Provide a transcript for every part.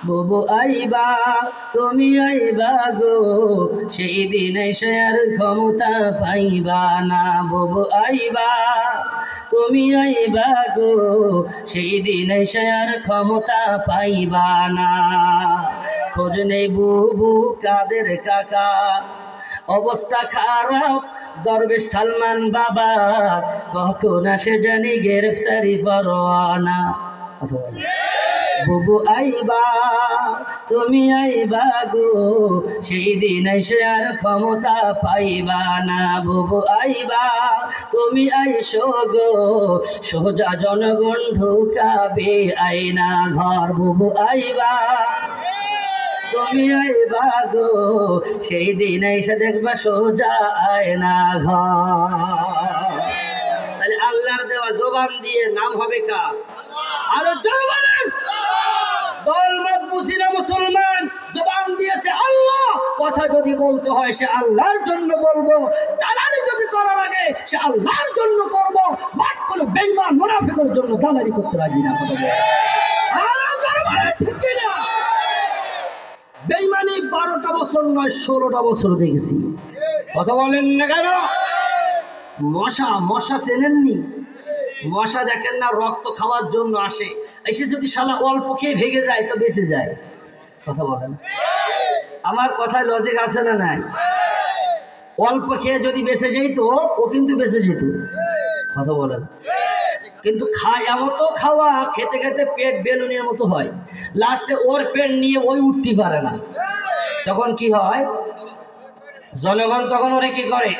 বুবু আইবা তুমি আইবা গো, সেই দিন এসে আর ক্ষমতা পাইবা না। বুবু আইবা তুমি আইবা গো, সেই দিন এসে আর ক্ষমতা পাইবা না। খোঁজ নেই বুবু কাদের কাকা, অবস্থা খারাপ দরবেশ সালমান বাবা, কখন আসে জানি গ্রেফতারি পরোয়ানা। বুবু আইবা তুমি আইবা গো, সেই দিন এসে আর ক্ষমতা পাইবা না। বুবু আইবা তুমি আইসো গো, সোজা জনগণ ঢুকাবে আইনা ঘর। বুবু আইবা তুমি আইবা গো, সেই দিন এসে দেখবা সোজা আয়না ঘর। তাহলে আল্লাহর দেওয়া জবান দিয়ে নাম হবে কার? আরো জোরে বলেন। দলমত বুঝি না মুসলমান, জবান দিয়েছে আল্লাহ, কথা যদি বলতে হয় সে আল্লাহর জন্য বলবো, দালালি যদি করা লাগে সে আল্লাহর জন্য করবো। বাট কোনো বেঈমান মুনাফিকের জন্য দালালি করতে রাজি না। কথা বলে আরো জোরে বলেন, ঠিক কিনা? বেঈমানি 12টা বছর নয় 16টা বছর দেখেছি। কথা বলেন না কেন? মশা চেনেননি? মশা দেখেন না রক্ত খাওয়ার জন্য আসে, এসে যদি শালা অল্প খেয়ে ভেঙে যায় তো বেঁচে যায়। কথা বলেন, আমার কথায় লজিক আছে না নাই? অল্প খেয়ে যদি বেঁচে যেত ও কিন্তু বেঁচে যেত। কথা বলেন, কিন্তু এমতো খাওয়া খেতে খেতে পেট বেলুনের মতো হয়, লাস্টে ওর পেট নিয়ে ওই উঠতে পারে না। তখন কি হয়? জনগণ তখন ওরে কি করে?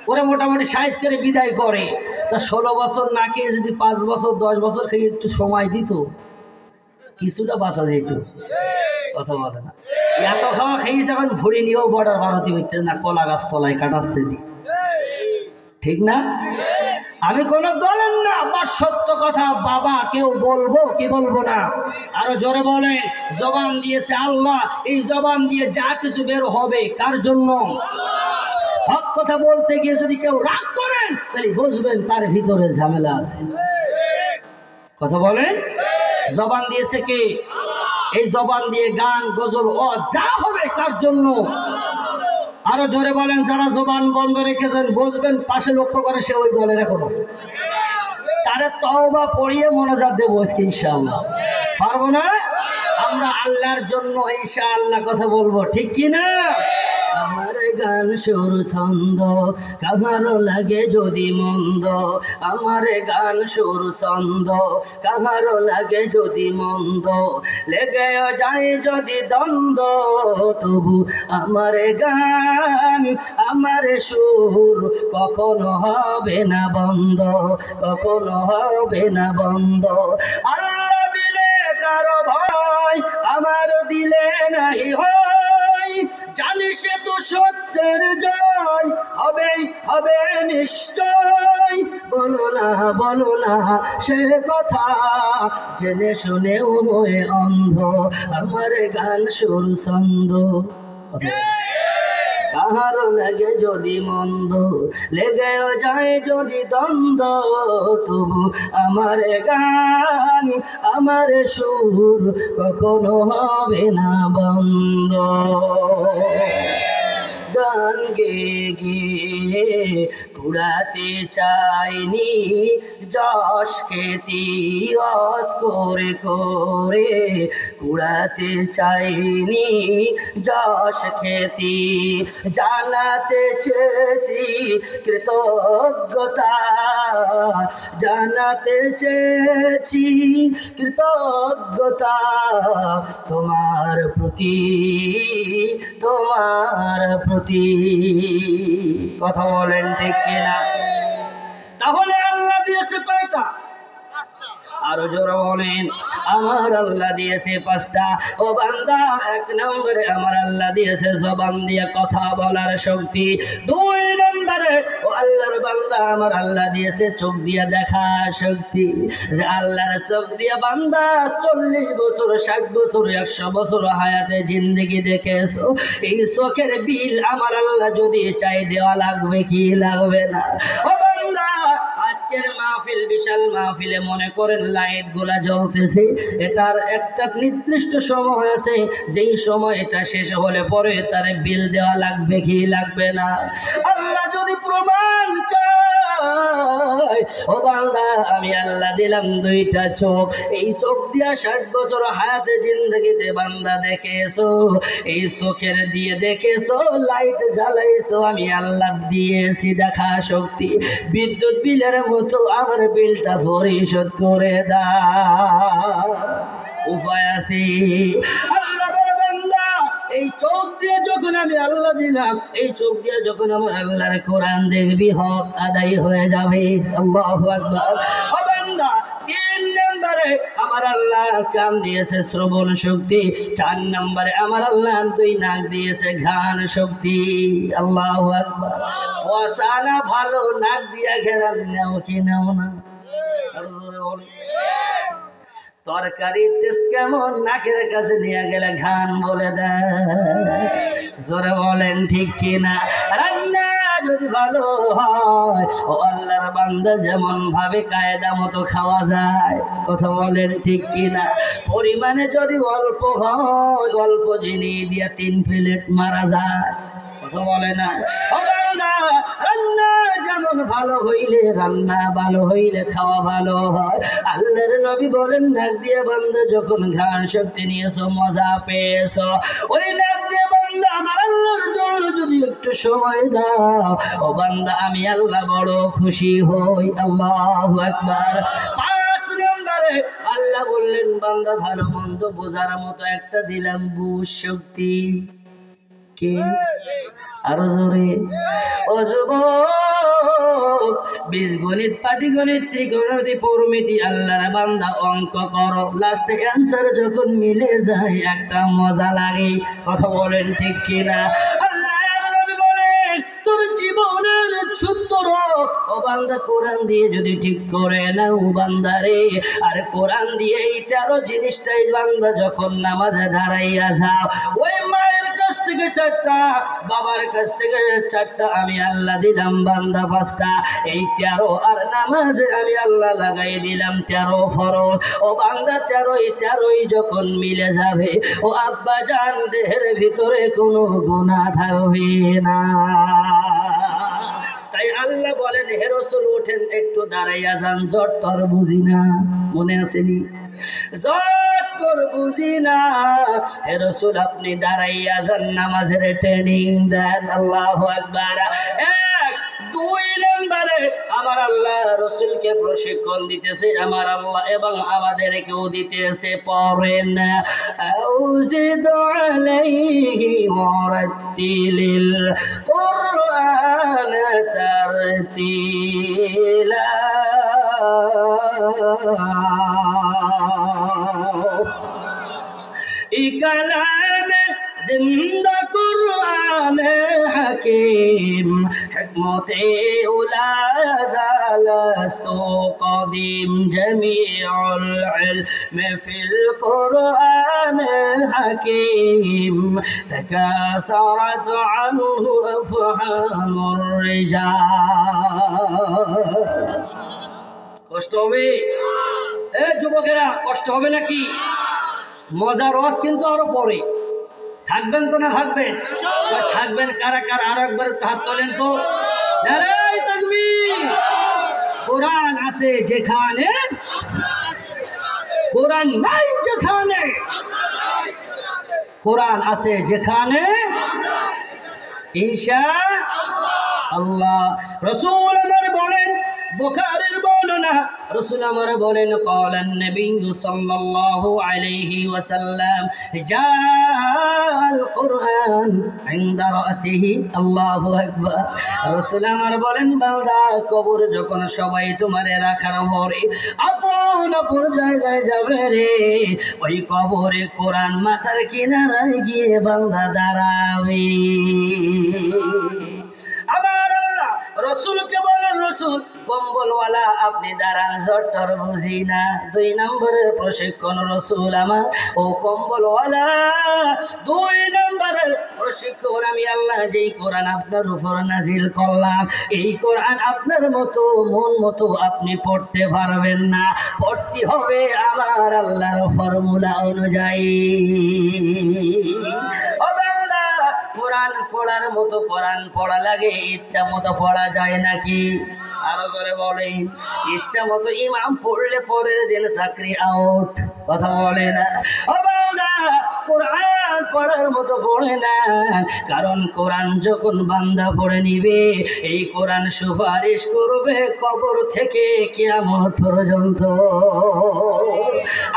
ওরা মোটামুটি সাইজ করে বিদায় করে। তা 16 বছর না খেয়ে যদি 5 বছর 10 বছর খেয়ে একটু সময় দিত, কিছুটা বাঁচা যেত। কথা বলে না? এত খাওয়া খেয়ে যখন ভরে নিয়েও বর্ডার ভারতী হইতে না, কলা গাছ তলায় কাটাচ্ছে দি, ঠিক না? আমি কোন দলের না, বা সত্য কথা বাবা কেউ বলবো কি বলবো না? আরো জোরে বলেন। জবান দিয়েছে আল্লাহ, এই জবান দিয়ে যা কিছু বের হবে কার জন্য? হক কথা বলতে গিয়ে যদি কেউ রাগ করেন তাহলে বুঝবেন তার ভিতরে ঝামেলা আছে। কথা বলেন। জবান দিয়েছে কে? এই জবান দিয়ে গান গজল ও যা হবে কার জন্য? আরো জোরে বলেন। যারা জবান বন্ধ রেখেছেন বুঝবেন পাশে লক্ষ্য করে সে ওই দলের এখনো। তারে তওবা পড়িয়ে মোনাজাত দেবো আজকে ইনশাআল্লাহ। পারবো না? আমরা আল্লাহর জন্য ইনশাআল্লাহ কথা বলবো, ঠিক কি না? আমার গান সুর ছন্দ কাহারো লাগে যদি মন্দ, আমার গান সুর ছন্দ কাহারো লাগে যদি মন্দ, লেগে যায় যদি দ্বন্দ্ব তবু আমার গান আমার সুর কখনো হবে না বন্ধ, কখনো হবে না বন্ধ। আল্লাহ বিলে কারো ভয় আমার দিলে নাই হয়, জানি সে তো সত্যের জয় হবে হবে নিশ্চয়। বলো না সে কথা জেনে শুনেও হয়ে অন্ধ, আমার গান সুর ছন্দ কাহারো লাগে যদি মন্দ, লেগেও যায় যদি দ্বন্দ্ব তবু আমার গান আমার সুর কখনো হবে না বন্ধ। গান গেয়ে পুরাতে চাইনি যশ খ্যাতি, রস করে করে কুড়াতে চাইনি যশ খ্যাতি, জানাতে চেয়েছি কৃতজ্ঞতা, জানাতে চেয়েছি কৃতজ্ঞতা তোমার প্রতি, তোমার প্রতি। কথা বলেন ঠিক কিনা? তাহলে আল্লাহ দিয়েছে কয়টা? আরো জোরে বলেন। আমার আল্লাহ দিয়েছে 5টা। ও বান্দা, 1 নম্বরে আমার আল্লাহ দিয়েছে জবান দিয়ে কথা বলার শক্তি। 2 নম্বরে ও আল্লাহর বান্দা আমার আল্লাহ দিয়েছে চোখ দিয়ে দেখা শক্তি। যে আল্লাহর চোখ দিয়ে বান্দা 40 বছর 60 বছর 100 বছর হায়াতে জিন্দেগি দেখেছো, এই চোখের বিল আমার আল্লাহ যদি চাই দেওয়া লাগবে কি লাগবে না? ও বান্দা আজকের মাহফিল বিশাল মাহফিলে মনে করেন লাইট গুলা জ্বলতেছে, এটার একটা নির্দিষ্ট সময় আছে, যেই সময় এটা শেষ হলে পরে তার বিল দেওয়া লাগবে কি লাগবে না? আল্লাহ যদি প্রমাণ চায়, ও বান্দা আমি আল্লাহ দিলাম দুইটা চোখ, এই চোখ দিয়া 60 বছর হায়াতে জিন্দগিতে বান্দা দেখেছো, এই চোখের দিয়ে দেখেছো, লাইট জ্বালাইছো, আমি আল্লাহ দিয়েছি দেখা শক্তি, বিদ্যুৎ বিলের মতো আমার বিলটা পরিশোধ করে দাও। উপায় আছে? আল্লাহ বলে বান্দা এই চোখ দিয়ে যখন আমি আল্লাহ দিলাম, এই চোখ দিয়ে যখন আমার আল্লাহর কোরআন দেখবি, হক আদায় হয়ে যাবে। আল্লাহু আকবার। ও বান্দা, 3 নম্বরে আমার আল্লাহ কান দিয়েছে শ্রবণ শক্তি, 4 নম্বরে আমার আল্লাহ 2 নাক দিয়েছে ঘ্রাণ শক্তি। আল্লাহু আকবার। ওয়াসানা ভালো নাক দিয়া ঘেরান নাও কি নাও না? আর জোরে বল। তরকারির টেস্ট কেমন, নাকের কাছে নিয়ে গেলে ঘ্রাণ বলে দেয়। জোরে বলেন ঠিক কিনা? রান্না যদি ভালো হয়, ও আল্লাহর বান্দা যেমন ভাবে কায়দা মতো খাওয়া যায়। কথা বলেন ঠিক কিনা? পরিমাণে যদি অল্প হয়, অল্প জিনিস দিয়া 3 প্লেট মারা যায়। কথা বলে না? ও বান্দা, রান্না যেমন ভালো হইলে, রান্না ভালো হইলে খাওয়া ভালো হয়। আল্লাহর নবী বলেন, নাক দিয়ে বান্দা যখন ঘ্রাণ শক্তি নিয়েছো, মজা পেয়েছো, ওই নাক দিয়ে বান্দা আমার আল্লাহর জন্য যদি একটু সময় দাও, ও বান্দা আমি আল্লাহ বড় খুশি হই। আল্লাহু আকবার। 5 নম্বরে আল্লাহ বললেন, বান্দা ভালো মন্দ বোঝার মতো একটা দিলাম বুঝ শক্তি। কি? আরো জোরে। ও যুবক, বীজগণিত, পাটিগণিত, ত্রিকোণমিতি, পৌরমিতি আল্লাহর বান্দা অঙ্ক করো, লাস্টে অ্যান্সার যখন মিলে যায় একটা মজা লাগে। কথা বলেন ঠিক কিনা? তোর জীবনের সূত্র ও বান্দা কোরআন দিয়ে যদি ঠিক করে নাও বান্দারে, আর কোরআন দিয়ে এই 13 জিনিসটাই বান্দা যখন নামাজে দাঁড়াইয়া যাও, ওই মায়ের কাছ থেকে 4টা, বাবার কাছ থেকে 4টা, আমি আল্লাহ দিলাম বান্দা 5টা, এই 13 আর নামাজে আমি আল্লাহ লাগাই দিলাম 13 ফরজ। ও বান্দা 13ই যখন মিলে যাবে, ও আব্বা জান দেহের ভিতরে কোনো গুনাহ থাকবে না। তাই আল্লাহ বলেন, হে রাসূল ওঠেন একটু দাঁড়াইয়া যান, জট্টর বুঝি না। মনে আসেনি? জট্টর বুঝি না, হে রাসূল আপনি দাঁড়াইয়া যান, নামাজের ট্রেনিং দেন। আল্লাহু আকবার। 1 2 নম্বরে আমার আল্লাহ রাসূলকে প্রশিক্ষণ দিতেছে আমার আল্লাহ, এবং আমাদেরকেও দিতেছে। পড়েন, আউযিদু আলাইহি ওয়ারাত্তিলিল কুরআন তারতিলা। কালামে জিন্দা কুরআন হাকিম, হিকমতে উলা জালাস্তু কদিম, জামিউল ইলম ফিল কুরআন হাকিম, তাকাসারাত আনহু আফহামুর রিজাল। কষ্ট হবে? এ যুবকেরা, কষ্ট হবে নাকি? মজার রস কিন্তু আরো পরে। থাকবেন তো না ভাগবেন? থাকবেন কারা কারা? আরো একবার হাত তোলেন তো। নারায়ে তাকবীর। কোরআন আছে যেখানে, কোরআন নাই যেখানে। কোরআন আছে যেখানে ইনশাআল্লাহ। রাসূল আমার বলেন, বুখারীর বর্ণনা, রাসূল আমার বলেন, ক্বালান নবী সাল্লাল্লাহু আলাইহি ওয়াসাল্লাম, জাল কুরআন ইনদা রাসিহি। আল্লাহু আকবার। রাসূল আমার বলেন, বান্দা কবর যখন সবাই তোমারে রাখার পরে আপন আপন জায়গায় যাবে রে, ওই কবরে কোরআন মাথার কিনারায় গিয়ে বান্দা দাঁড়াবে। আমার আল্লাহ রাসূলকে বলেন, রাসূল কম্বলওয়ালা আপনি দাঁড়ান, জ্বর বুঝি না। 2 নম্বরের প্রশিক্ষণ রসুল আমার, ও কম্বলওয়ালা 2 নম্বরের প্রশিক্ষণ আমি আল্লাহ যেই কোরআন আপনার উপর নাজিল করলাম, এই কোরআন আপনার মতো মন মতো আপনি পড়তে পারবেন না, পড়তে হবে আমার আল্লাহর ফর্মুলা অনুযায়ী। ও বান্দা, কোরআন পড়ার মতো কোরআন পড়া লাগে, ইচ্ছা মতো পড়া যায় নাকি? আরো করে বলেন, ইচ্ছা মতো ইমাম পড়লে পরের দিন চাকরি আউট, কথা বলে না। ও বান্দা, কোরআন পড়ার মতো পড়ে না, কারণ কোরআন যখন বান্দা পড়ে নিবে, এই কোরআন সুপারিশ করবে কবর থেকে কিয়ামত পর্যন্ত।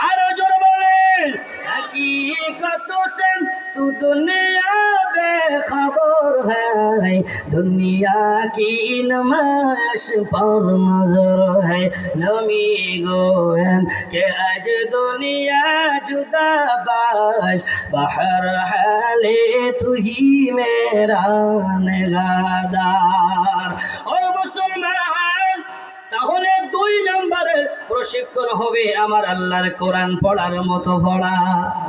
আরো জোরে বলেন, हकीकत से तू दुनिया बेखबर है, दुनिया की नुमाइश पर नजर है, नमी गोयन के आज दुनिया जुदा बाश, बाहर हाले तू ही मेरा निगाहदार। ओ मुसलमान, তাহলে 2 নম্বরের প্রশিক্ষণ হবে আমার আল্লাহর কোরআন পড়ার মতো পড়া।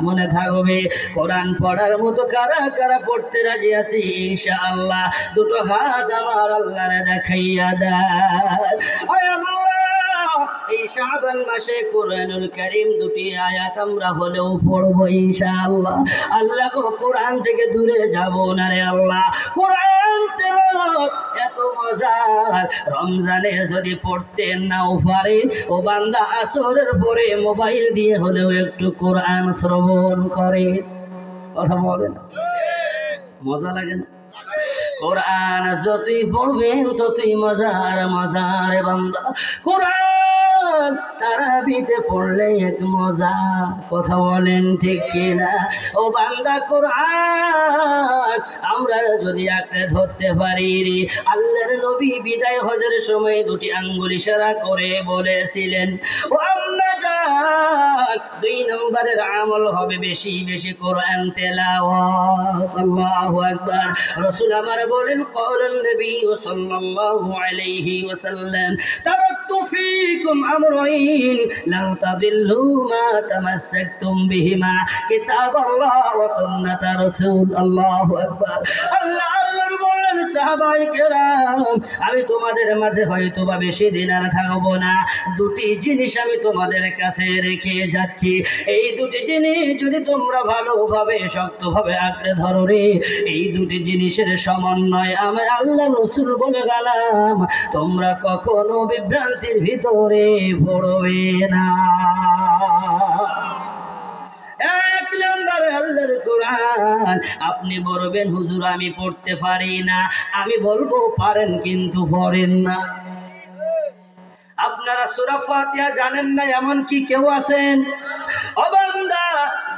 মনে থাকবে, কোরআন পড়ার মতো কারা কারা পড়তে রাজি আছি ইনশাআল্লাহ? 2টো হাত আমার আল্লাহরে দেখাইয়া দেয়। ওই আল্লাহ, এই শাবান মাসে কোরআনুল কারীম 2টি আয়াত আমরা হলেও পড়বো ইনশাআল্লাহ। আল্লাহ গো, কোরআন থেকে দূরে যাব না রে আল্লাহ। কোরআন তেলাওয়াত এত মজার, রমজানে যদি পড়তে নাও পারে, ও বান্দা আসরের পরে মোবাইল দিয়ে হলেও একটু কোরআন শ্রবণ করে। কথা বলে না, মজা লাগে না? কোরআন যতই পড়বেন ততই মজার মজার বান্দা। কোরআন তারাবিতে পড়লে এক মজা, কথা বলেন ঠিক কিনা? ও বান্দা, কোরআন আমরা যদি আঁকড়ে ধরতে পারি, আল্লাহর নবী বিদায় হজের সময় 2টি আঙ্গুল ইশারা করে বলেছিলেন, ও আম্মা জান, 2 নম্বরের আমল হবে বেশি বেশি কোরআন তেলাওয়াত। আল্লাহু আকবার। রাসূল আমার বলেন, ক্বালান নবী সাল্লাল্লাহু আলাইহি ওয়াসাল্লাম, তারাকতু ফীকুম আমরাইন লান তাদিল্লু মা তামাসসাকতুম বিহিমা, কিতাবাল্লাহ ওয়া সুন্নাত রাসূল। আল্লাহু আকবার। আল্লাহর নবী বললেন, সাহাবায়ে কেরাম, আমি তোমাদের মাঝে হয়তো বা বেশি দিন আর থাকবো না, 2টি জিনিস আমি তোমাদের কাছে রেখে যাচ্ছি। এই 2টি জিনিস যদি তোমরা ভালোভাবে শক্তভাবে আঁকড়ে ধরো রে, এই 2টি জিনিসের সমন্বয় আমি আল্লাহ রাসূল বলে গেলাম, তোমরা কখনো বিভ্রান্তির ভিতরে পড়বে না। 1 নম্বর আল্লাহর কোরআন। আপনি বলবেন, হুজুর আমি পড়তে পারি না, আমি বলবো পারেন কিন্তু পড়েন না। আপনারা সূরা ফাতিহা জানেন না এমন কি কেউ আছেন? ও বান্দা,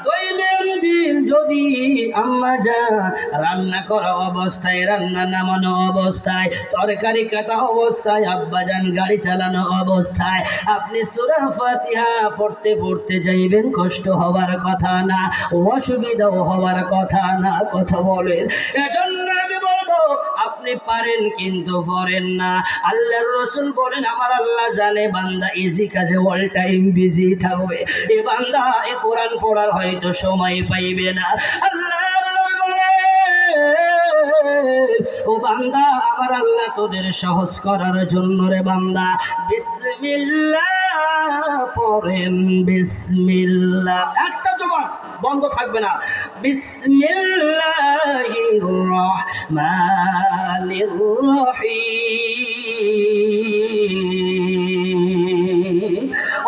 দৈনন্দিন যদি আম্মা জান রান্না করা অবস্থায়, রান্না নামানো অবস্থায়, তরকারি কাটা অবস্থায়, আব্বা জান গাড়ি চালানো অবস্থায় আপনি সূরা ফাতিহা পড়তে পড়তে যাইবেন, কষ্ট হওয়ার কথা না, অসুবিধাও হওয়ার কথা না, কথা বলেন। এজন্য আমি বলবো, আপনি পারেন কিন্তু পড়েন না। আল্লাহর রাসূল বলেন, আমার আল্লাহ জানে বান্দা ইজি কাজে অল টাইম বিজি থাকবে, এ বান্দা এ কোরআন পড়ার হয়তো সময় পাইবে না। আল্লাহর নবী বলেন, ও বান্দা, আমার আল্লাহ তোদের সহজ করার জন্য রে বান্দা বিসমিল্লাহ পড়েন, বিসমিল্লাহ, একটা জবান বন্ধ থাকবে না। বিসমিল্লাহির রহমানির রহিম।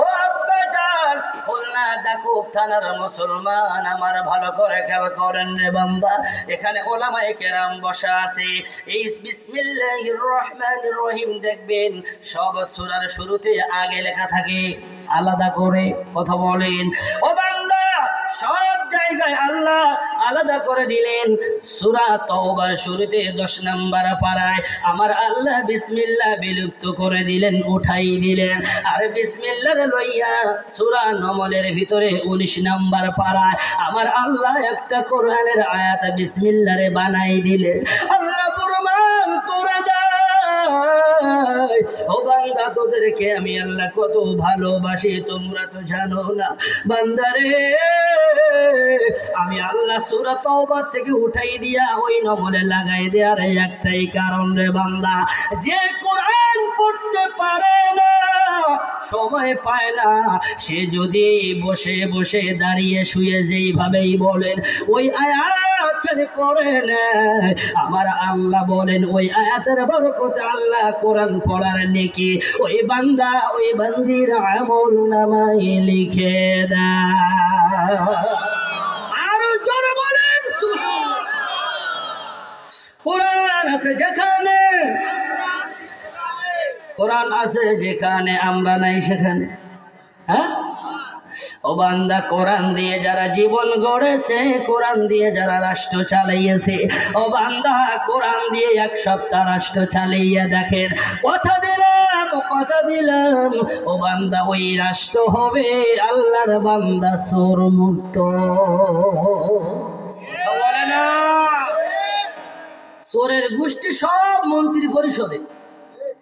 ও আব্বা জান, খুলনা দাকুব থানার মুসলমান আমার ভালো করে খেয়াল করেন রে বান্দা, এখানে ওলামায়ে কেরাম বসা আছে। এই বিসমিল্লাহির রহমানির রহিম দেখবেন সব সূরার শুরুতে আগে লেখা থাকে আলাদা করে, কথা বলেন। ও বান্দা, সব জায়গায় আল্লাহ আলাদা করে দিলেন। সূরা তাওবার শুরুতে 10 নম্বর পারায় আমার আল্লাহ বিসমিল্লাহ বিলুপ্ত করে দিলেন, উঠাই দিলেন। আর বিসমিল্লাহ লইয়া সূরা নমলের ভিতরে 19 নম্বর পারায় আমার আল্লাহ একটা কোরআনের আয়াত বিসমিল্লাহরে বানাই দিলেন। আল্লাহ প্রমাণ করে দেয় ও বান্দা তোদেরকে আমি আল্লাহ কত ভালোবাসি তোমরা তো জানো না। বান্দারে আমি আল্লাহ সূরা তাওবা থেকে উঠাই দিয়া ওই নম্বরে লাগাই দেয়ার একটাই কারণ রে বান্দা, যে কোরআন পড়তে পারে না, সময় পায় না, সে যদি বসে বসে দাঁড়িয়ে শুয়ে যেইভাবেই বলেন ওই আয়াত খালি পড়ে না, আমার আল্লাহ বলেন ওই আয়াতের বরকতে আল্লাহ কোরআন পড়ার নেকি ওই বান্দা ওই বান্দির আমল নামায় লিখে দেয়। আরো জোরে বলেন সুবহানাল্লাহ। কোরআন আছে যেখানে, কোরআন আছে যেখানে আমরা নাই সেখানে। হ্যাঁ ও বান্দা, কোরআন দিয়ে যারা জীবন গড়েছে, কোরআন দিয়ে যারা রাষ্ট্র চালাইয়েছে, ও বান্দা কোরআন দিয়ে এক সপ্তাহ রাষ্ট্র চালাইয়া দেখেন, কথা দিলাম ও বান্দা ওই রাষ্ট্র হবে আল্লাহর বান্দা চোর মুক্ত। বলে না চোরের গোষ্ঠী সব মন্ত্রী পরিষদে,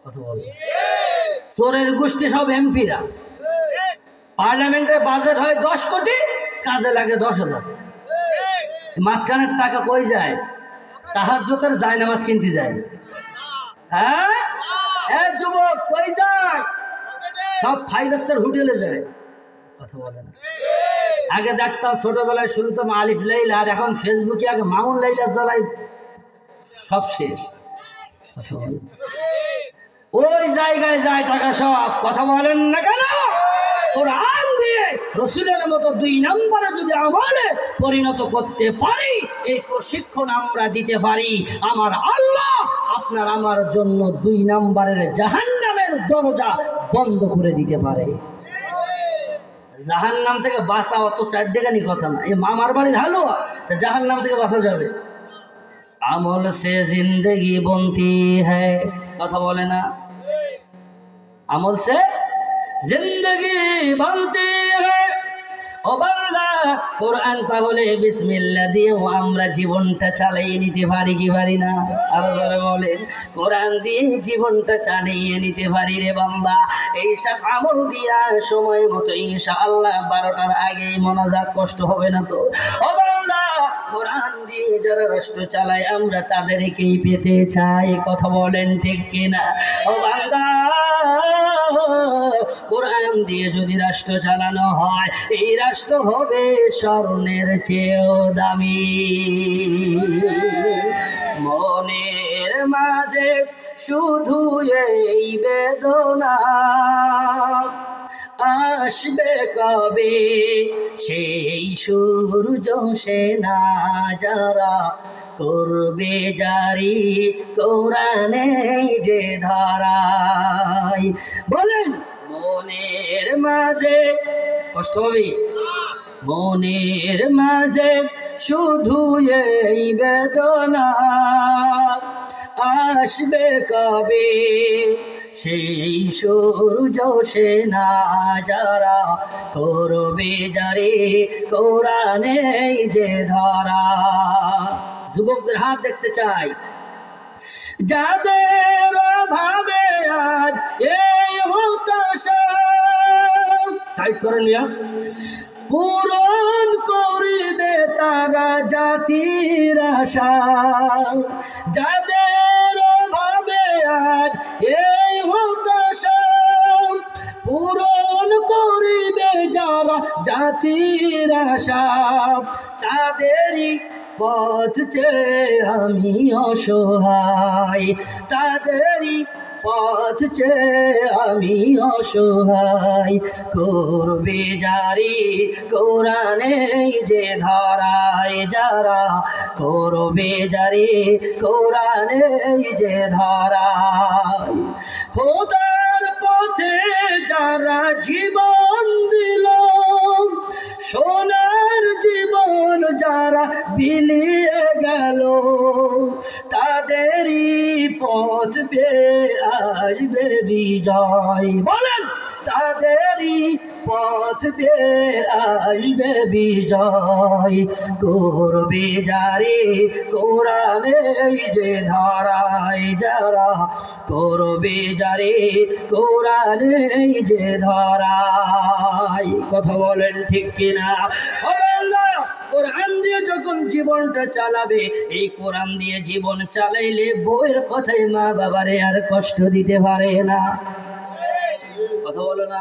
কথা বলে চোরের গোষ্ঠী সব এমপিরা, পার্লামেন্টের বাজেট হয় 10 কোটি, কাজে লাগে 10,000। মাঝখানের টাকা কই যায়? তাহাজ্জুদের জায়নামাজ কিনতে যায়। হ্যাঁ যুবক কই যায়? সব 5 স্টার হোটেলে যায়। কথা বলেন আগে দেখতাম ছোটবেলায় শুনতাম আলিফ লাইলা, আর এখন ফেসবুকে আগে মামুন লাইলা জ্বালাই, সব শেষ। কথা বলেন ওই জায়গায় যায় টাকা সব। কথা বলেন না কেন? কোরআন দিয়ে রাসূলের মতো 2 নম্বরে যদি আমলে পরিণত করতে পারি, এই প্রশিক্ষণ আমরা দিতে পারি, আমার আল্লাহ আপনার আমার জন্য 2 নম্বরের জাহান্নামের দরজা বন্ধ করে দিতে পারে। জাহান্নাম থেকে বাঁচা অত 4 টাকানি কথা না, এই মামার বাড়ির হালুয়া জাহান্নাম থেকে বাঁচা যাবে। আমল সে জিন্দগি বনতি হ্যায়, কথা বলে না? আমল সে জিন্দগি বনতি হ্যায়। ও বান্দা কোরআন তাহলে বিসমিল্লাহ দিয়ে আমরা জীবনটা চালিয়ে নিতে পারি কি পারি না? আল্লাহ বলেন কোরআন দিয়ে জীবনটা চালিয়ে নিতে পারি রে বান্দা। এই সব আমল দিয়া সময় মতো ইনশাআল্লাহ 12টার আগেই মোনাজাত, কষ্ট হবে না তো? ও বান্দা কোরআন দিয়ে যারা রাষ্ট্র চালায় আমরা তাদেরকেই পেতে চাই, কথা বলেন ঠিক কিনা? ও বান্দা কোরআন দিয়ে যদি রাষ্ট্র চালানো হয়, এই রাষ্ট্র হবে স্বর্ণের চেয়েও দামি। মনের মাঝে শুধু এই বেদনা, আসবে কবে সেই সূর্য সেনা যারা করবে জারি কোরআনে যে ধারায়। বলেন মনের মাঝে কষ্ট হবে, মনের মাঝে শুধু এই বেদনা, আসবে কবে সেই সূর্য সেনা যারা করবে জারি কোরআনে যে ধরা। যুবকদের হাত দেখতে চাই, যাদের ভাবে আজ এই হতাশা, টাইট করে নিয়া পূরণ করিবে তারা জাতির আশা। যাদের ভাবে আজ এই হতাশা, পূরণ করিবে যারা জাতির আশা, তাদেরই পথ চেয়ে আমি অসহায়, তাদেরই পথ চেয়ে আমি অসহায়, করবে জারি কোরআনে যে ধারায় যারা, করবে জারি কোরআনে যে ধারায়। খোদার পথে যারা জীবন দিল, সোনার জীবন যারা বিলিয়ে গেল, তাদেরই পথ পেয়ে আসবে বিজয়। বলেন তাদেরই পথ দিয়ে আসবে বিজয় করবে যারে কোরআনে যে ধারায় যারা করবে যারে কোরআনে যে ধারায় কথা বলেন ঠিক কিনা কোরআন দিয়ে যখন জীবনটা চালাবে এই কোরআন দিয়ে জীবন চালাইলে বউয়ের কথাই মা বাবারে আর কষ্ট দিতে পারে না কথা বলো না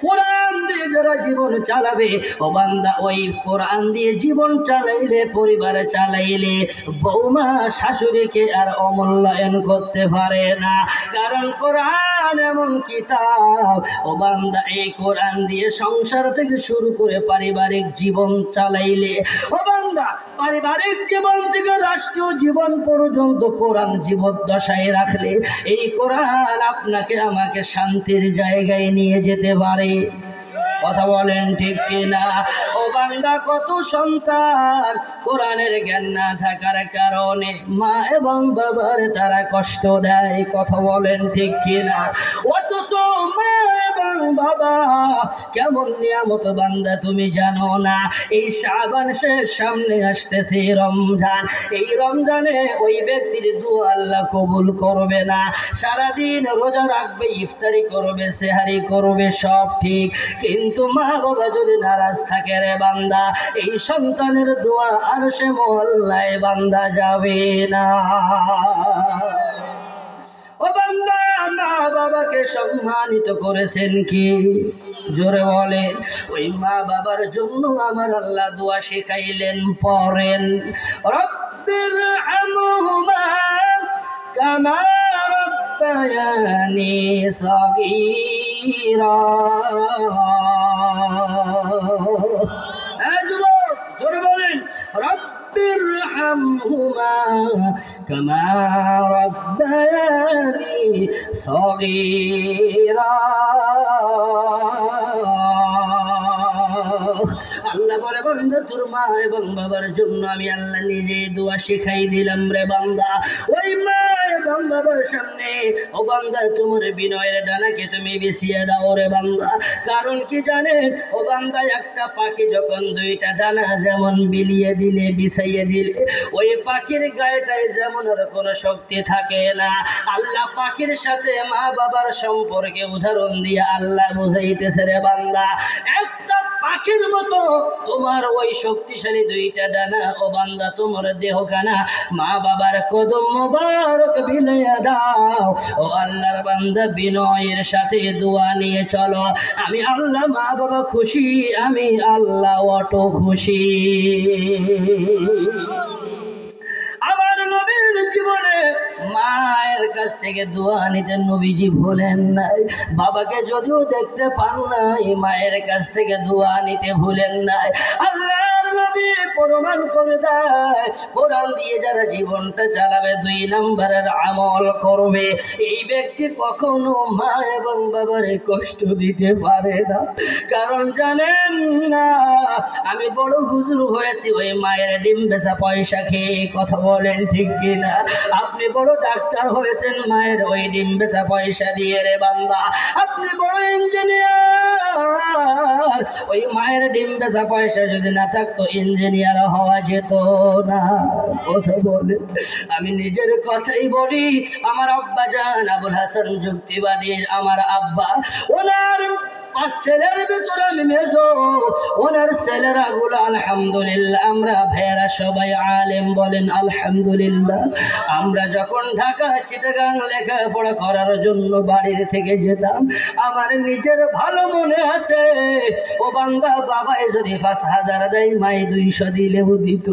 কোরআন দিয়ে যারা জীবন চালাবে ও বান্দা ওই কোরআন দিয়ে জীবন চালাইলে পরিবার চালাইলে বৌমা শাশুড়িকে আর অমূল্যায়ন করতে পারে না কারণ কোরআন এমন কিতাব ও বান্দা এই কোরআন দিয়ে সংসার থেকে শুরু করে পারিবারিক জীবন চালাইলে ও বান্দা পারিবারিক জীবন থেকে রাষ্ট্রীয় জীবন পর্যন্ত কোরআন জীবদ্দশায় রাখলে এই কোরআন আপনাকে আমাকে শান্তির জায়গায় নিয়ে যেতে পারে কথা বলেন ঠিক কিনা ও বান্দা কত সন্তান কোরআনের জ্ঞান না থাকার কারণে মা এবং বাবার তারা কষ্ট দেয় কথা বলেন ঠিক কিনা অথচ মা এবং বাবা কেমন নিয়ামত বান্দা তুমি জানো না এই শাবান শেষ সামনে আসতেছে রমজান এই রমজানে ওই ব্যক্তির দোয়া আল্লাহ কবুল করবে না সারাদিন রোজা রাখবে ইফতারি করবে সেহারি করবে সব ঠিক কিন্তু মা বাবা যদি নারাজ থাকে রে বান্দা এই সন্তানের দোয়া আর সে মহল্লায় বান্দা যাবে না ও বান্দা মা বাবাকে সম্মানিত করেছেন কি জোরে বলে ওই মা বাবার জন্য আমার আল্লাহ দোয়া শিখাইলেন পড়েন রব্বির হামহুমা কামা রব্বায়ানি সগীরা জোরে বলেন রব্বির হামহুমা কামা রব্বায়ানি সগীরা আল্লাহ বলে বান্দা তোর মা এবং বাবার জন্য আমি আল্লাহ নিজে দোয়া শিখাই দিলাম রে বান্দা ওই মা এবং বাবার সামনে ও বান্দা তোমার বিনয়ের ডানাকে তুমি বিছিয়ে দাও রে বান্দা কারণ কি জানেন ও বান্দা একটা পাখি যখন দুইটা ডানা যেমন বিলিয়ে দিলে বিছাইয়ে দিলে ওই পাখির গায়েটায় যেমন আর কোনো শক্তি থাকে না আল্লাহ পাখির সাথে মা বাবার সম্পর্কে উদাহরণ দিয়ে আল্লাহ বুঝাইতেছে রে বান্দা একটা পাখির মতো তোমার ওই শক্তিশালী দুইটা ডানা ও বান্দা তোমার দেহখানা মা বাবার কদম মোবারক বিলাইয়া দাও ও আল্লাহর বান্দা বিনয়ের সাথে দোয়া নিয়ে চলো আমি আল্লাহ মা বাবা খুশি আমি আল্লাহ অটো খুশি আমার নবীর জীবনে মায়ের কাছ থেকে দোয়া নিতে নবীজি ভুলেন নাই বাবাকে যদিও দেখতে পান নাই মায়ের কাছ থেকে দোয়া নিতে ভুলেন নাই আল্লাহর নবী প্রমাণ করে দেয় কোরআন দিয়ে যারা জীবনটা চালাবে 2 নম্বরের আমল করবে এই ব্যক্তি কখনো মা এবং বাবার কষ্ট দিতে পারে না কারণ জানেন না আমি বড় হুজুর হয়েছি ওই মায়ের ডিম বেচা পয়সা খেয়ে কথা বলেন ঠিক কিনা আপনি বড় ডাক্তার হয়েছেন মায়ের ওই ডিম বেচা পয়সা দিয়ে রে বান্দা আপনি বড় ইঞ্জিনিয়ার ওই মায়ের ডিম বেচা পয়সা যদি না থাকতো ইঞ্জিনিয়ার হওয়া যেত না কথা বলে আমি নিজের কথাই বলি আমার আব্বা জান আবুল হাসান যুক্তিবাদী আমার আব্বা ওনার 5 ছেলের ভিতরে আমি মেজো ওনার ছেলেরা গুলো আলহামদুলিল্লাহ আমরা ভাইয়েরা সবাই আলেম বলেন আলহামদুলিল্লাহ আমরা যখন ঢাকা চিটাগাং লেখাপড়া করার জন্য বাড়ির থেকে যেতাম আমার নিজের ভালো মনে আছে ও বান্দা বাবাই যদি 5000 দেয় মাই 200 দিলেও দিত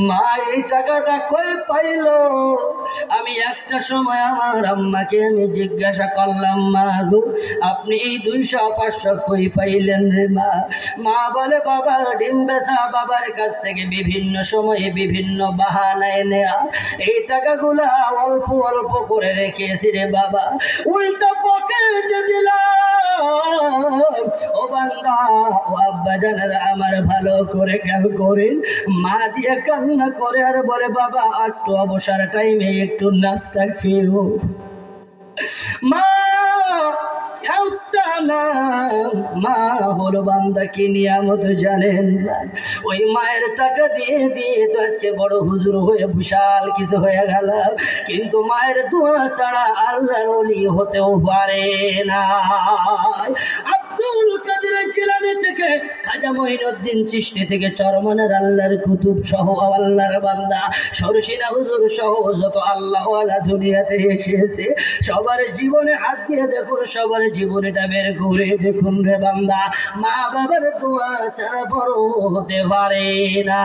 মা এই টাকাটা কই পাইল আমি একটা সময় আমার আম্মাকে আমি জিজ্ঞাসা করলাম মা গো আপনি এই 200-500 কই পাইলেন রে মা মা বলে বাবা ডিম বেচা বাবার কাছ থেকে বিভিন্ন সময়ে বিভিন্ন বাহানায় নেয়া এই টাকাগুলা অল্প অল্প করে রেখেছি রে বাবা উল্টা পকেটে দিলাম ও বান্দা ও আব্বা জানেরা আমার ভালো করে খেয়াল করেন মা দিয়ে কান্না করে আর বলে বাবা একটু অবসর টাইমে একটু নাস্তা খেও মা একটা মা হলো বান্দা কি নিয়ামত জানেন না? ওই মায়ের টাকা দিয়ে দিয়ে তো আজকে বড় হুজুর হয়ে বিশাল কিছু হয়ে গেল, কিন্তু মায়ের দোয়া ছাড়া আল্লাহর ওলি হতেও পারে না। আব্দুল কাদের জিলানী থেকে খাজা মঈনুদ্দিন চিশতি থেকে চরমনের আল্লাহর কুতুব সহ আল্লাহর বান্দা সরসিনা হুজুর সহ যত আল্লাহ ওয়ালা দুনিয়াতে এসেছে সবার জীবনে হাত দিয়ে দেখুন, সবার জীবনটা বের করে দেখুন রে বান্দা, মা বাবার দোয়া ছাড়া বড় হতে পারে না।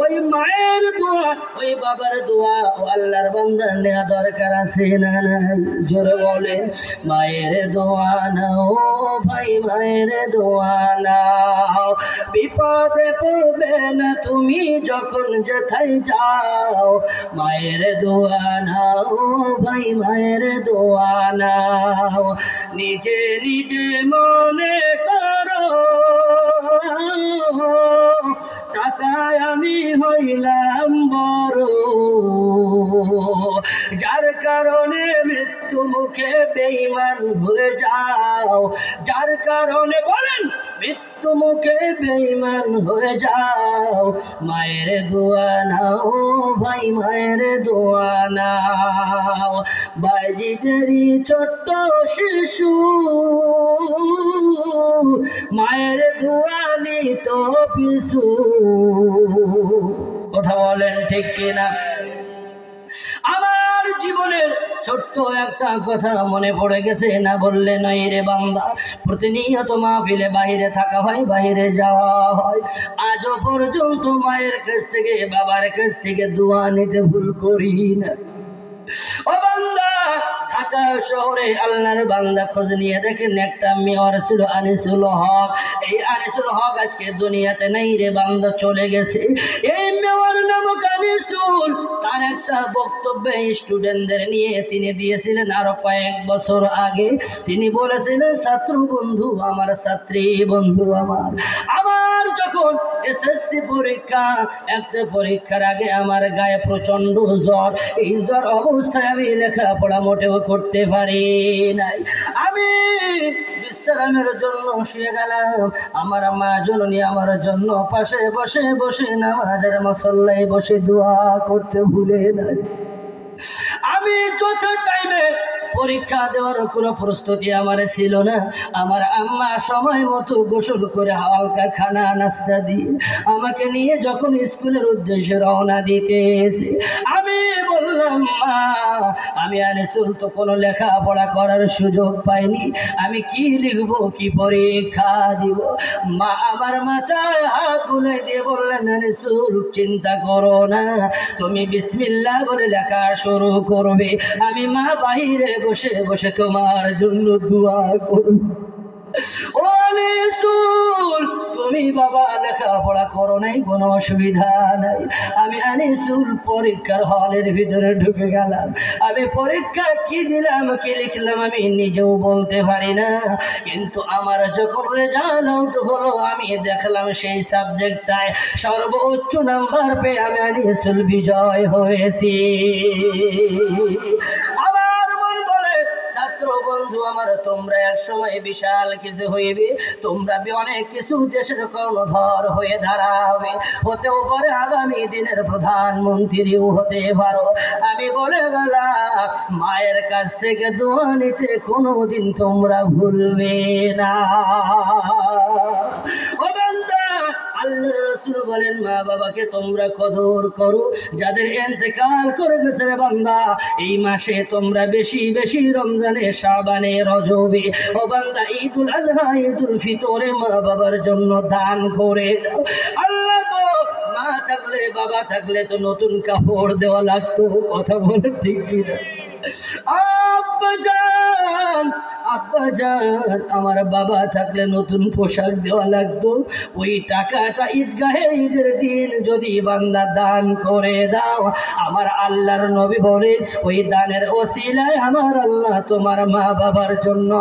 ওই মায়ের দোয়া, ওই বাবার দোয়া ও আল্লাহর বান্দা নেওয়া দরকার আছে না নাই? জোরে বলে মায়ের দোয়া নাও ভাই, মায়ের দোয়া নাও। বিপদে পড়বে না তুমি যখন যেথায় যাও, মায়ের দোয়া নাও ভাই, মায়ের দোয়া নাও। নিজে নিজে মনে করো টাকায় আমি হইলাম বড়, যার কারণে মৃত্যু মুখে বেঈমান হয়ে যাও, যার কারণে বলেন মৃত্যু মুখে বেঈমান হয়ে যাও, মায়ের দোয়া নাও ভাই, মায়ের দোয়া নাও। বাইজিদেরই ছোট্ট শিশু মায়ের দোয়া নিত পিছু, কথা বলেন ঠিক কিনা? আমার জীবনের ছোট্ট একটা কথা মনে পড়ে গেছে, না বললে নয় রে বান্দা। প্রতিনিয়ত মাহফিলে বাহিরে থাকা হয়, বাহিরে যাওয়া হয়, আজও পর্যন্ত মায়ের কাছ থেকে বাবার কাছ থেকে দোয়া নিতে ভুল করি না। ও বান্দা, ঢাকা শহরে আল্লাহর বান্দা খোঁজ নিয়ে দেখেন একটা মেয়র ছিল আনিসুল হক। এই আনিসুল হক আজকে দুনিয়াতে নেই রে বান্দা, চলে গেছে। এই মেয়র নামক আনিসুল তার একটা বক্তব্যে স্টুডেন্টদের নিয়ে তিনি দিয়েছিলেন আরো কয়েক বছর আগে। তিনি বলেছিলেন, ছাত্র বন্ধু আমার, ছাত্রী বন্ধু আমার, আমার যখন এসএসসি পরীক্ষা, একটা পরীক্ষার আগে আমার গায়ে প্রচন্ড জ্বর। এই জ্বর অবস্থায় আমি লেখাপড়া মোটেও করতে পারি নাই। আমি বিশ্রামের জন্য শুয়ে গেলাম। আমার মা জননী আমার জন্য পাশে বসে বসে নামাজের মুসল্লায় বসে দোয়া করতে ভুলে নাই। আমি যত টাইমে পরীক্ষা দেওয়ার কোনো প্রস্তুতি আমার ছিল না। আমার আম্মা সময় মতো গোসল করে হালকা খানা নাস্তা দিয়ে আমাকে নিয়ে যখন স্কুলের উদ্দেশ্যে রওনা দিতেছে, আমি বললাম, মা আমি আনিসুল তো কোনো লেখাপড়া করার সুযোগ পাইনি, আমি কি লিখবো, কি পরীক্ষা দিব? মা আমার মাথায় হাত বুলে দিয়ে বললেন, আনিসুল চিন্তা করো না, তুমি বিসমিল্লাহ বলে লেখা শুরু করবে, আমি মা বাহিরে বসে বসে তোমার জন্য দোয়া করব। ও আনিসুল, তুমি বাবা লেখাপড়া করো নাই, কোনো অসুবিধা নাই। আমি আনিসুল পরীক্ষার হলের ভিতরে ঢুকে গেলাম। আমি পরীক্ষা কি দিলাম, কি লিখলাম আমি নিজেও বলতে পারি না, কিন্তু আমার যখন রেজাল্ট আউট হলো আমি দেখলাম সেই সাবজেক্টটায় সর্বোচ্চ নাম্বার পেয়ে আমি আনিসুল বিজয় হয়েছি। ছাত্র বন্ধু আমার, তোমরা এক সময় বিশাল কিছু হইবে, তোমরা অনেক কিছু দেশের কর্ণধর হয়ে দাঁড়াবে, হতেও পারে আগামী দিনের প্রধানমন্ত্রীও হতে পারো। আমি বলে গেলাম, মায়ের কাছ থেকে দোয়া নিতে কোনোদিন তোমরা ভুলবে না। আল্লাহর রাসূল বলেন, মা বাবাকে তোমরা কদর করো, যাদের ইন্তেকাল করে গেছে রে বান্দা, এই মাসে তোমরা বেশি বেশি রমজানে, শাবানে, রজবে, ও বান্দা ঈদুল আজহা, ঈদুল ফিতরে মা বাবার জন্য দান করে দাও। আল্লাহ গো, মা থাকলে বাবা থাকলে তো নতুন কাপড় দেওয়া লাগতো, কথা বলে ঠিক কিনা? আব্বাজান, আমার বাবা থাকলে নতুন পোশাক দেওয়া লাগতো, ওই টাকাটা ঈদগাহে ঈদের দিন যদি বান্দা দান করে দাও, আমার আল্লাহর নবী বলে ওই দানের ওসিলায় আমার আল্লাহ তোমার মা বাবার জন্য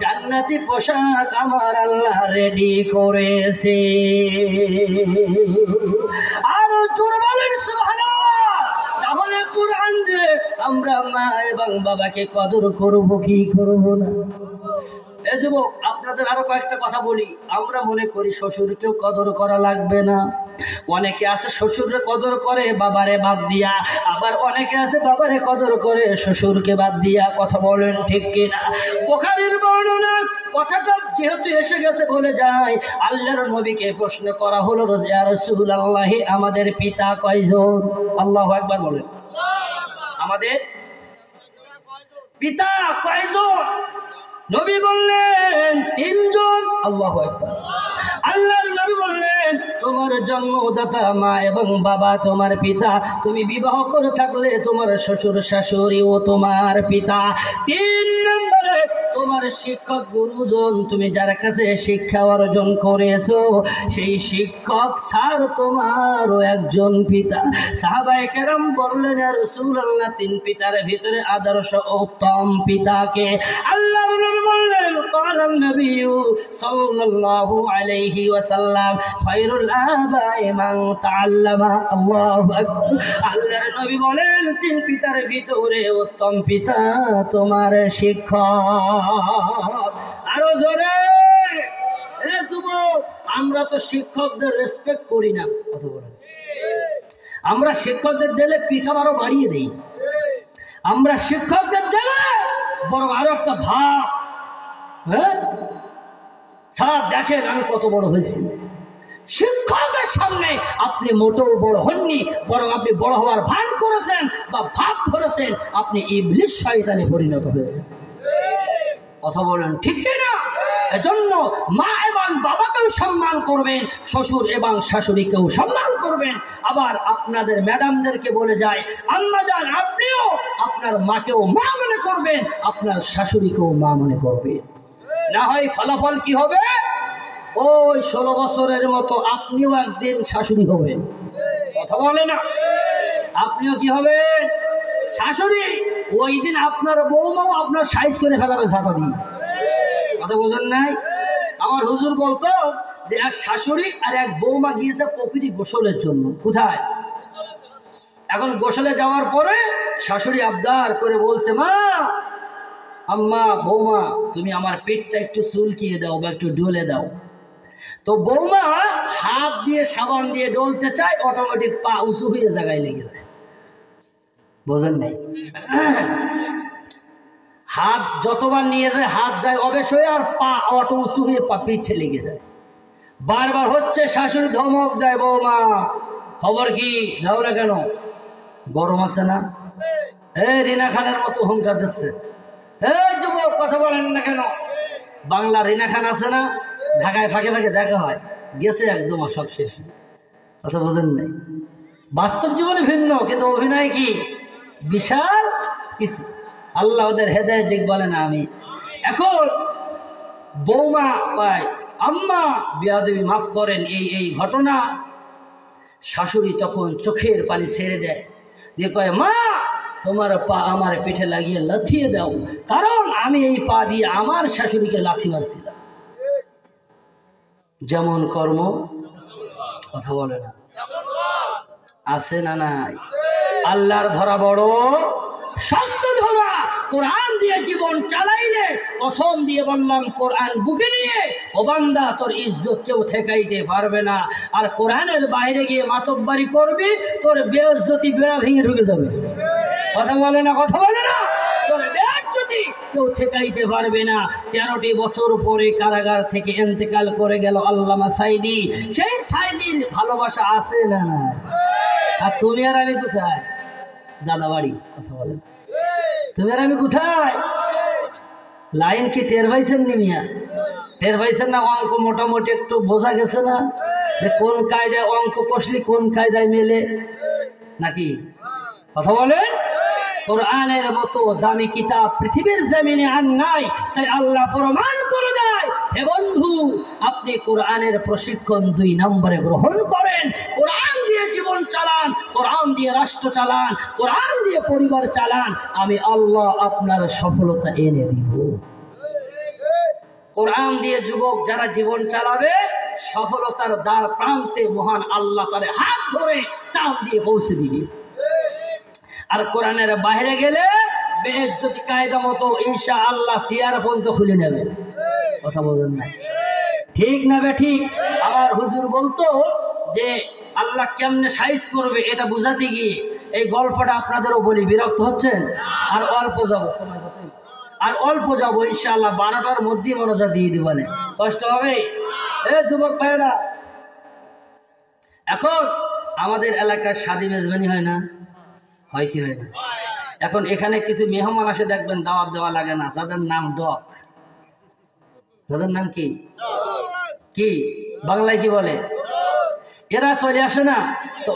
জান্নাতি পোশাক আমার আল্লাহ রেডি করেছে। আরো জোরে বলেন সুবহানাল্লাহ। তাহলে কোরআন দিয়ে আমরা মা এবং বাবাকে কদর করব কি করব না? এই যুবক, আপনাদের আরো কয়েকটা কথা বলি। আমরা মনে করি শ্বশুরকেও কদর করা লাগবে না। অনেকে আছে শ্বশুরের কদর করে বাবারে বাদ দিয়া, আবার অনেকে আছে বাবারে কদর করে শ্বশুরকে বাদ দিয়া। কথা বলেন ঠিক কিনা? বুখারীর বর্ণনা, কথাটা যেহেতু এসে গেছে বলে যায়, আল্লাহর নবীকে প্রশ্ন করা হলো, ইয়া রাসূলুল্লাহ, আমাদের পিতা কয়জন? আল্লাহু আকবার বলেন। আমাদের পিতা কয়জন? নবী বললেন 3 জন। আল্লাহু আকবার। আল্লাহর নবী বললেন, তোমার জন্মদাতা মা এবং বাবা তোমার পিতা। তুমি বিবাহ করে থাকলে তোমার শ্বশুর শাশুড়ি ও তোমার পিতা। 3 নম্বরে তোমার শিক্ষক গুরুজন, তুমি যার কাছে শিক্ষা অর্জন করেছো সেই শিক্ষক স্যার তোমারও একজন পিতা। সাহাবায়ে কেরাম বললেন, ইয়া রাসূলুল্লাহ, 3 পিতার ভিতরে আদর্শ উত্তম পিতাকে? আল্লাহর নবী বললেন, ক্বালান নবী সাল্লাল্লাহু আলাইহি ওয়াসাল্লাম, খায়রুল আবাই মান তাআল্লামা। আল্লাহু আকবার। আল্লাহর নবী বলেন, 3 পিতার ভিতরে উত্তম পিতা তোমার শিক্ষক। আরো জোরে। এ যুবক, আমরা তো শিক্ষকদের রেসপেক্ট করি না। কত বড়! আমরা শিক্ষকদের দিলে পিছাব আরো বাড়িয়ে দেই। আমরা শিক্ষকদের দিলে বড় আরো একটা ভাব, হ্যাঁ স্যার দেখেন আমি কত বড় হয়েছি। শিক্ষকের সামনে আপনি মোটেও বড় হননি, বরং আপনি বড় হওয়ার ভান করেছেন বা ভাব ধরেছেন, আপনি ইবলিস শয়তানে পরিণত হয়েছেন। কথা বলেন ঠিক কিনা? এজন্য মা এবং বাবাকেও সম্মান করবেন, শ্বশুর এবং শাশুড়িকেও সম্মান করবেন। আবার আপনাদের ম্যাডামদেরকে বলে যায়, আম্মা জান, আপনিও আপনার মাকেও মা মনে করবেন, আপনার শাশুড়িকেও মা মনে করবেন। না হয় ফলাফল কি হবে? ওই 16 বছরের মতো আপনিও একদিন শাশুড়ি হবেন। কথা বলে না? আপনিও কি হবে? শাশুড়ি। ওই দিন আপনার বৌমাও আপনার সাইজ করে ফেলাবে ঝাঁটা দিয়ে। কথা বোঝেন নাই? আমার হুজুর বলতো যে এক শাশুড়ি আর এক বৌমা গিয়েছে পুকুরে গোসলের জন্য। কোথায়? এখন গোসলে যাওয়ার পরে শাশুড়ি আবদার করে বলছে, মা, আম্মা, বৌমা, তুমি আমার পেটটা একটু চুলকিয়ে দাও বা একটু ডলে দাও। তো বৌমা হাত দিয়ে সাবান দিয়ে ডলতে চায়, অটোমেটিক পা উঁচু হয়ে জায়গায় লেগে যায়। বোঝেন নাই? হাত যতবার নিয়ে যায় হাত যায় অবেশ হয়ে, আর পা অটো উঁচু হয়ে পা পিছে লেগে যায়। বারবার হচ্ছে, শাশুড়ি ধমক দেয়, বৌমা খবর কি, যাও না কেন, গরম আছে না? এই রিনা খানের মতো হুঙ্কার দিচ্ছে। এই যুবক, কথা বলেন না কেন? বাংলা রিনা খান আছে না? ঢাকায় ফাঁকে ফাঁকে দেখা হয়, গেছে একদম সব শেষ। কথা বোঝেন নাই? বাস্তব জীবনে ভিন্ন, কিন্তু অভিনয় কি বিশাল কিছু। আল্লাহ ওদের হেদায়েত দিক বলে না আমি। এখন বৌমা কয়, আম্মা বিয়াদবি মাফ করেন, এই ঘটনা। শাশুড়ি তখন চোখের পানি ছেড়ে দেয়, দিয়ে কয়, মা, তোমার পা আমার পিঠে লাগিয়ে লাথিয়ে দাও, কারণ আমি এই পা দিয়ে আমার শাশুড়িকে লাথি মারছিলাম। যেমন কর্ম। কথা বলে না? আছে না নাই? আল্লাহর ধরা বড় শক্ত ধরা। কোরআন দিয়ে জীবন চালাইলে, কসম দিয়ে বললাম, কোরআন বুকে নিয়ে, ও বান্দা, তোর ইজ্জত কেউ ঠেকাইতে পারবে না। আর কোরআনের বাইরে গিয়ে মাতব্বারি করবি, তোর বেইজ্জতি বেড়া ভেঙে ঢুকে যাবে। কথা বলে না? কথা বলে না? তোর বেইজ্জতি কেউ ঠেকাইতে পারবে না। 13টি বছর পরে কারাগার থেকে ইন্তেকাল করে গেল আল্লামা সাইদি। সেই সাইদির ভালোবাসা আছে না না? আর তুমি আর আমি কোথায়? দাদা বাড়ি। কথা বলেন, তুমি আর আমি কোথায়? লাইন কি টের পাইছেন নি মিয়া? টের পাইছেন না? অঙ্ক মোটামুটি একটু বোঝা গেছে না, যে কোন কায়দায় অঙ্ক কষলি কোন কায়দায় মেলে নাকি? কথা বলেন? কোরআনের মতো দামি কিতাব পৃথিবীর জমিনে আর নাই। তাই আল্লাহ প্রমাণ করে দেয়, হে বন্ধু, আপনি কোরআনের প্রশিক্ষণ 2 নম্বরে গ্রহণ করেন। কোরআন দিয়ে জীবন চালান, কোরআন দিয়ে রাষ্ট্র চালান, কোরআন দিয়ে পরিবার চালান। আমি আল্লাহ আপনার সফলতা এনে দিব। কোরআন দিয়ে যুবক যারা জীবন চালাবে, সফলতার দ্বার প্রান্তে মহান আল্লাহ তার হাত ধরে টান দিয়ে পৌঁছে দিবে। আর কোরআনের বাইরে গেলে বেইজ্জতি কায়দা মতো ইনশাআল্লাহ সিয়ার পর্যন্ত খুলে নেবে। কথা বলেন না, ঠিক না বেঠিক? আবার হুজুর বলতো যে আল্লাহ কেমনে সাইজ করবে এটা বুঝাতে গিয়ে এই গল্পটা আপনাদেরও বলি, বিরক্ত হচ্ছেন? আর অল্প যাবো, সময় আর অল্প যাবো ইনশাআল্লাহ, 12টার মধ্যে মনোযোগ দিয়ে দিবেন, কষ্ট হবে। এ যুবক ভাইরা, এখন আমাদের এলাকার শাদী মেজবানি হয় না? হয় কি হয় না? এখন এখানে কিছু মেহমান আসে, দেখবেন দাওয়াত দেওয়া লাগে না, যাদের নাম ডক। যাদের নাম কি কি বাংলায় কি বলে? এরা চলে আসে না তো